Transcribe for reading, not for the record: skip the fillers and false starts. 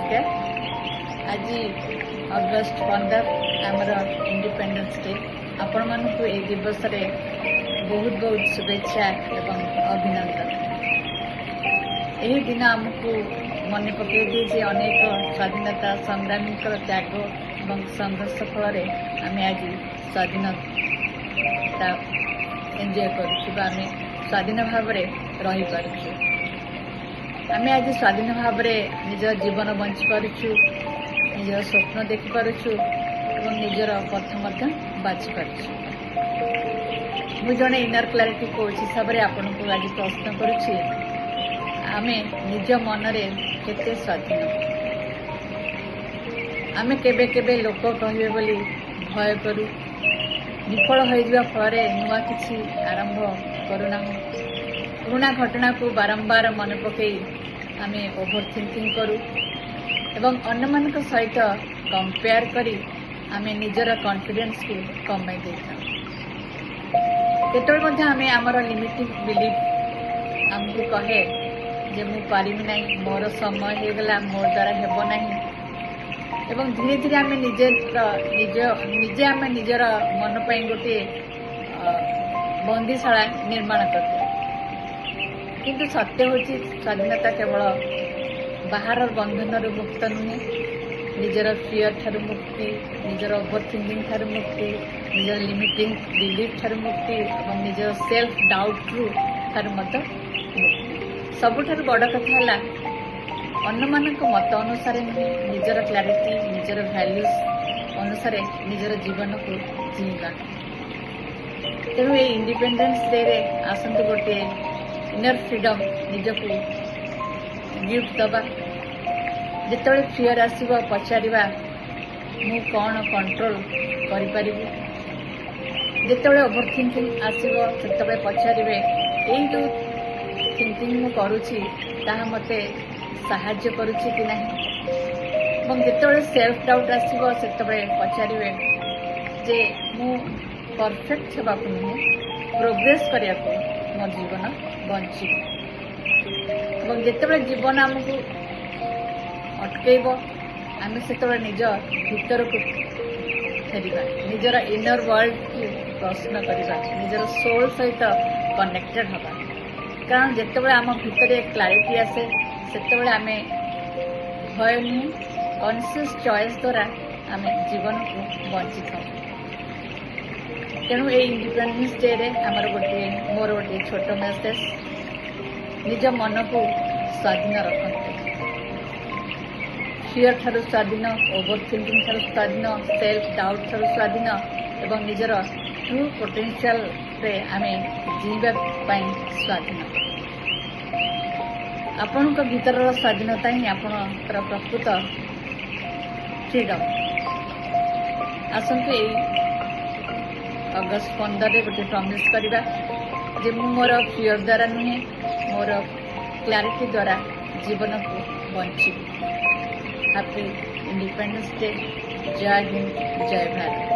नमस्कार। आज अगस्ट 15 आमर इंडिपेंडेंस डे। आपण मानू ए दिवस रे बहुत बहुत शुभेच्छा एवं अभिनंदन। यही दिन आमको मन पकई दिए जे अनेक स्वाधीनता संग्रामी त्याग और संघर्ष फल आम आज स्वाधीनता एंजॉय करें स्वाधीन भाव रही पार्छु। आम आज स्वाधीन भाव निज जीवन बंची पार्छु, निज स्वप्न देखि पार्छु और निजर पथ बाछि पार्छु। मु जड़े इनर क्लारिटी कोच हिसाब से आपन को आज प्रश्न करुछि, आमे निज मन रे केते स्वाधीन? आमे केबे केबे लोक कहिबे बोली भय करू, विफल हो जा फल नुआ किछि आरंभ करूना। पुराना घटना को बारंबार मन पकई आमे ओभर थिंकिंग करू एवं अन्य मान सहित कंपेयर करी आमे निजर कॉन्फिडेंस को कमाई देता। केतोल आमे आमर लिमिटिंग बिलीफ आमको कहे जे मु पारिबि नाही, मोर समय हो गला, मोर द्वारा हेबो नाही। एवं धीरे धीरे आमे निजे आमे निजर मन पई गोटे बंदीशाला निर्माण करते। किंतु सत्य होची स्वाधीनता केवल बाहर बंधन मुक्त नुहे, निजर फियर ठार मुक्ति, निजर ओभर थिंकिंग ठार मुक्ति, निजर लिमिटिंग बिलीफ ठार मुक्ति और निजर सेल्फ डाउट रु ठार मत मुक्ति। सबुठार बड़ कथा है अन्य मानक मत अनुसार नुहे, निजर क्लारिटी निजर वैल्यूज अनुसार निजर जीवन को जीवा। तेणु ये इंडिपेंडेंस डे रे आसंतु गोटे इनर फ्रीडम निजको गिफ्ट दबा। जिते फियर आसो पचार मु कौन कंट्रोल करें, जिते ओभर थिंकिंग आसो से पचारे यही जो थिंकिंग मु करुछि ताहा मते साहाय्य करुछि कि नहीं। जिते सेल्फ डाउट आसो से पचारे जे मु परफेक्ट होगा नुहे, प्रोग्रेस करने को मो जीवन बंची। जिते जीवन आमको अटकैब आम से निज भीतर को फेरवा, निजर इनर वर्ल्ड को प्रश्न करवा, निजर सोल सहित कनेक्टेड हवा। कारण जिते आम भितर क्लारिटी आसे से आम भय नुहे, कॉन्शियस चॉइस द्वारा आम जीवन को बंची था। तेणु ये इंडिपेंडेंस डे रे आमर मोर गोटे छोट मेसेज, निज मन को स्वाधीन रखते। फियर ठार स्वाधीन, ओभर थिंकिंग ठार स्वाधीन, सेल्फ डाउट ठार स्वाधीन एवं निजर ट्रू पोटेंशियल रे आमे जीवा पाई स्वाधीन। आपण भीतर स्वाधीनता ही आपणकर प्रकृत फ्रीडम। आसंतु अगस्ट 15 गोटे प्रमिश करवा जे मु मोर फियर द्वारा नुहे, मोर क्लारिटी द्वारा जीवन को बंची। Happy independence day. जय हिंद, जय भारत।